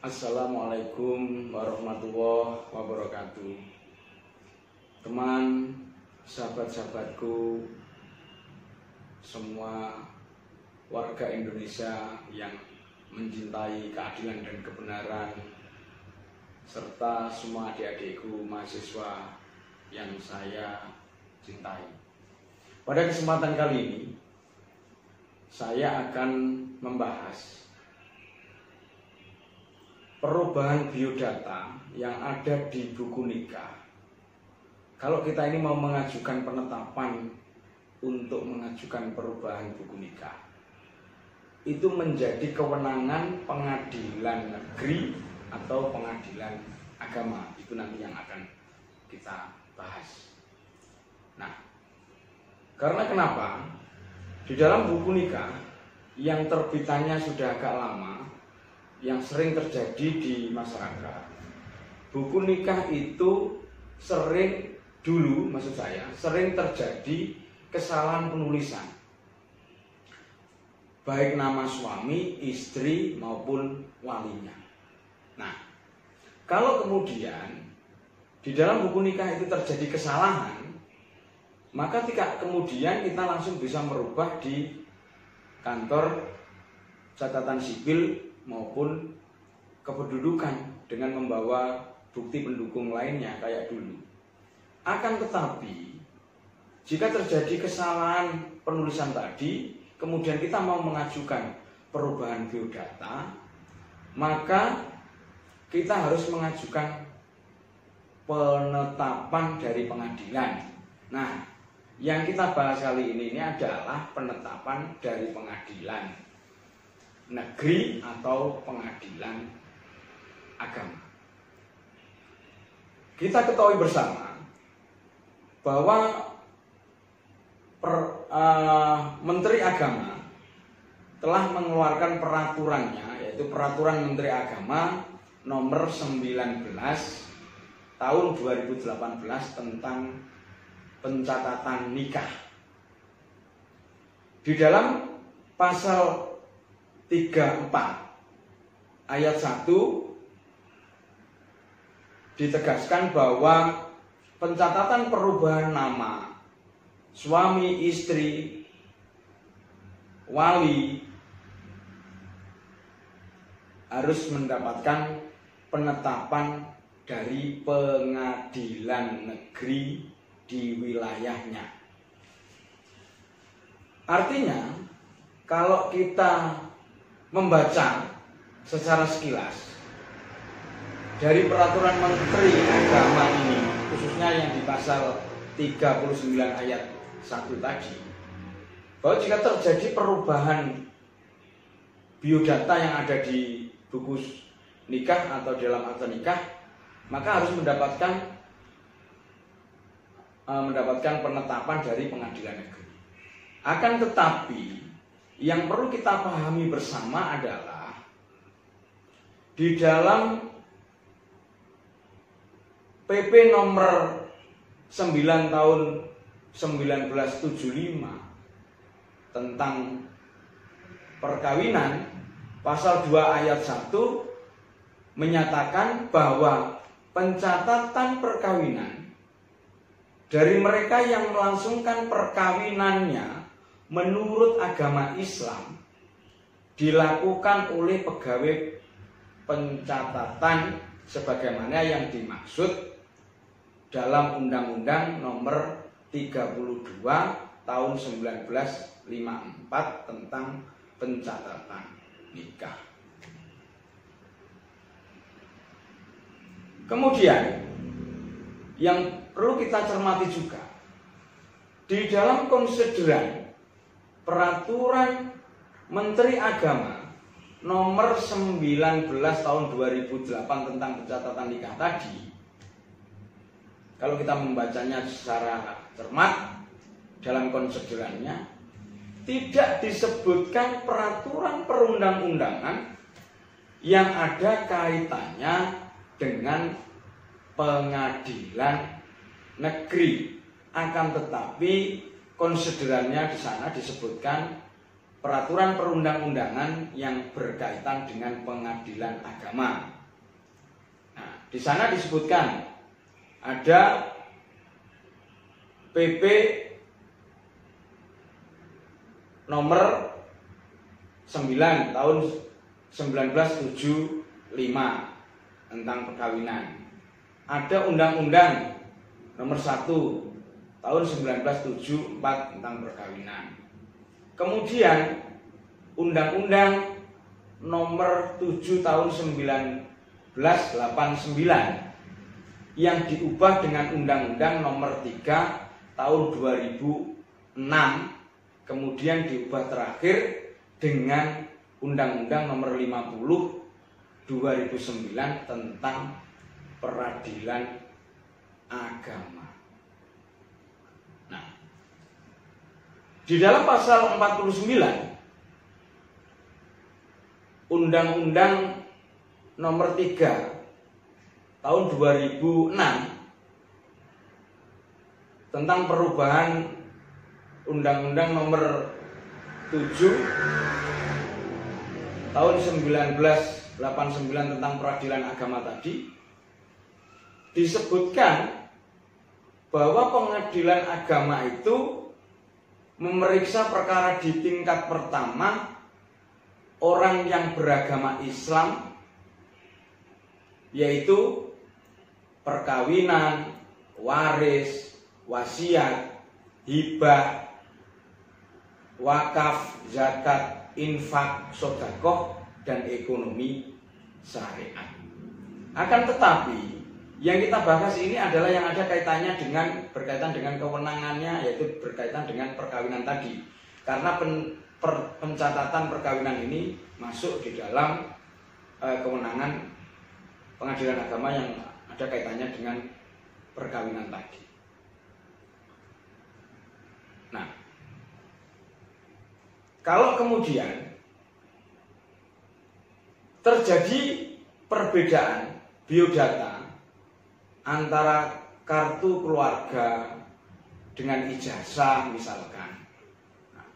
Assalamualaikum warahmatullahi wabarakatuh. Teman, sahabat-sahabatku, semua warga Indonesia yang mencintai keadilan dan kebenaran, serta semua adik-adikku mahasiswa yang saya cintai. Pada kesempatan kali ini, saya akan membahas perubahan biodata yang ada di buku nikah. Kalau kita ini mau mengajukan penetapan untuk mengajukan perubahan buku nikah, itu menjadi kewenangan pengadilan negeri atau pengadilan agama. Itu nanti yang akan kita bahas. Nah, karena kenapa? Di dalam buku nikah yang terbitannya sudah agak lama, yang sering terjadi di masyarakat, buku nikah itu sering terjadi kesalahan penulisan, baik nama suami, istri maupun walinya. Nah, kalau kemudian di dalam buku nikah itu terjadi kesalahan, maka kemudian kita langsung bisa merubah di kantor catatan sipil maupun kependudukan dengan membawa bukti pendukung lainnya kayak dulu. Akan tetapi, jika terjadi kesalahan penulisan tadi, kemudian kita mau mengajukan perubahan biodata, maka kita harus mengajukan penetapan dari pengadilan. Nah, yang kita bahas kali ini adalah penetapan dari pengadilan negeri atau pengadilan agama. Kita ketahui bersama bahwa Menteri Agama telah mengeluarkan peraturannya, yaitu Peraturan Menteri Agama nomor 19 tahun 2018 tentang pencatatan nikah. Di dalam pasal 34 ayat 1 ditegaskan bahwa pencatatan perubahan nama suami, istri, wali harus mendapatkan penetapan dari pengadilan negeri di wilayahnya. Artinya, kalau kita membaca secara sekilas dari peraturan Menteri Agama ini, khususnya yang di pasal 39 ayat 1 tadi, bahwa jika terjadi perubahan biodata yang ada di buku nikah atau dalam akte nikah, maka harus mendapatkan penetapan dari pengadilan negeri. Akan tetapi, yang perlu kita pahami bersama adalah di dalam PP nomor 9 tahun 1975 tentang perkawinan, pasal 2 ayat 1 menyatakan bahwa pencatatan perkawinan dari mereka yang melangsungkan perkawinannya menurut agama Islam dilakukan oleh pegawai pencatatan sebagaimana yang dimaksud dalam Undang-Undang nomor 32 tahun 1954 tentang pencatatan nikah. Kemudian yang perlu kita cermati juga di dalam konsideran peraturan Menteri Agama nomor 19 tahun 2008 tentang pencatatan nikah tadi, kalau kita membacanya secara cermat dalam konsiderannya, tidak disebutkan peraturan perundang-undangan yang ada kaitannya dengan pengadilan negeri. Akan tetapi konsiderannya di sana disebutkan peraturan perundang-undangan yang berkaitan dengan pengadilan agama. Nah, di sana disebutkan ada PP nomor 9 tahun 1975 tentang perkawinan. Ada Undang-Undang nomor 1 tahun 1974 tentang perkawinan. Kemudian Undang-Undang nomor 7 tahun 1989 yang diubah dengan Undang-Undang nomor 3 tahun 2006, kemudian diubah terakhir dengan Undang-Undang nomor 50 2009 tentang peradilan agama. Nah, di dalam pasal 49 Undang-Undang nomor 3 tahun 2006 tentang perubahan Undang-Undang nomor 7 tahun 1989 tentang peradilan agama tadi, disebutkan bahwa pengadilan agama itu memeriksa perkara di tingkat pertama orang yang beragama Islam, yaitu perkawinan, waris, wasiat, hibah, wakaf, zakat, infak, sedekah, dan ekonomi syariat. Akan tetapi yang kita bahas ini adalah yang ada kaitannya berkaitan dengan kewenangannya, yaitu berkaitan dengan perkawinan tadi. Karena pencatatan perkawinan ini masuk di dalam kewenangan pengadilan agama yang ada kaitannya dengan perkawinan tadi. Nah, kalau kemudian terjadi perbedaan biodata antara kartu keluarga dengan ijazah misalkan. Nah,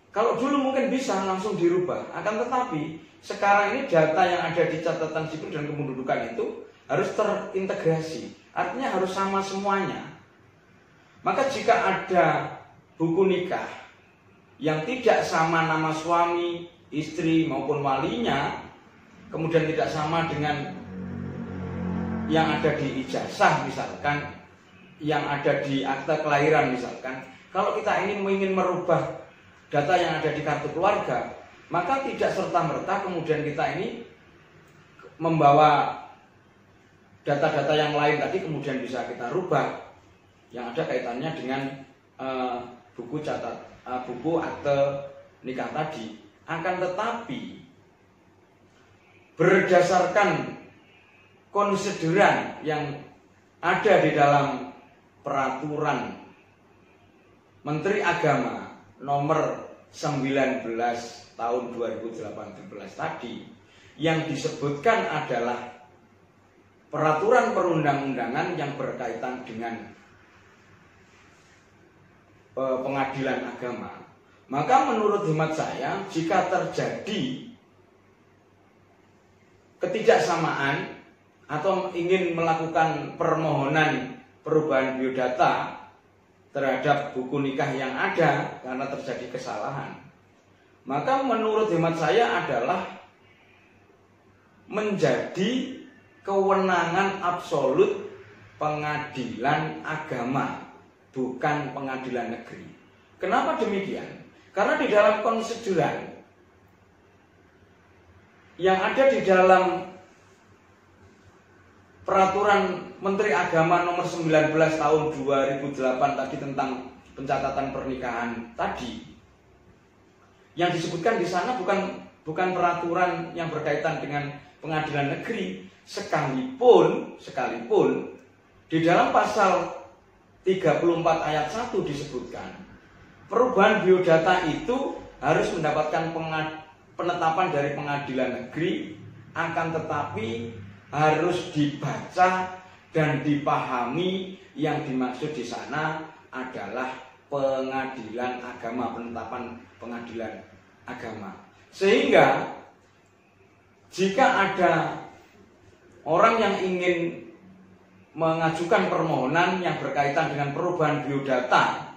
kalau dulu mungkin bisa langsung dirubah, akan tetapi sekarang ini data yang ada di catatan sipil dan kependudukan itu harus terintegrasi, artinya harus sama semuanya. Maka jika ada buku nikah yang tidak sama nama suami, istri maupun walinya, kemudian tidak sama dengan yang ada di ijazah misalkan, yang ada di akta kelahiran misalkan. Kalau kita ini ingin merubah data yang ada di kartu keluarga, maka tidak serta-merta kemudian kita ini membawa data-data yang lain tadi kemudian bisa kita rubah yang ada kaitannya dengan buku akte nikah tadi. Akan tetapi berdasarkan konsideran yang ada di dalam peraturan Menteri Agama nomor 19 tahun 2018 tadi, yang disebutkan adalah peraturan perundang-undangan yang berkaitan dengan pengadilan agama. Maka menurut hemat saya, jika terjadi ketidaksamaan atau ingin melakukan permohonan perubahan biodata terhadap buku nikah yang ada karena terjadi kesalahan, maka menurut hemat saya adalah menjadi kewenangan absolut pengadilan agama, bukan pengadilan negeri. Kenapa demikian? Karena di dalam konsideran yang ada di dalam peraturan Menteri Agama nomor 19 tahun 2008 tadi tentang pencatatan pernikahan tadi. Yang disebutkan di sana bukan peraturan yang berkaitan dengan pengadilan negeri, sekalipun di dalam pasal 34 ayat 1 disebutkan perubahan biodata itu harus mendapatkan penetapan dari pengadilan negeri, akan tetapi harus dibaca dan dipahami yang dimaksud di sana adalah pengadilan agama, penetapan pengadilan agama. Sehingga jika ada orang yang ingin mengajukan permohonan yang berkaitan dengan perubahan biodata,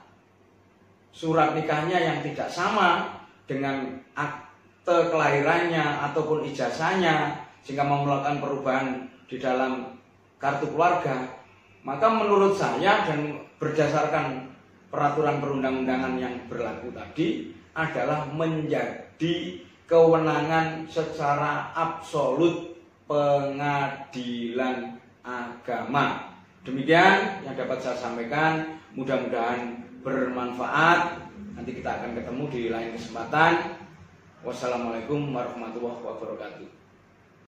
surat nikahnya yang tidak sama dengan akte kelahirannya ataupun ijazahnya, sehingga mau melakukan perubahan di dalam kartu keluarga, maka menurut saya dan berdasarkan peraturan perundang-undangan yang berlaku tadi adalah menjadi kewenangan secara absolut pengadilan agama. Demikian yang dapat saya sampaikan, mudah-mudahan bermanfaat. Nanti kita akan ketemu di lain kesempatan. Wassalamualaikum warahmatullahi wabarakatuh.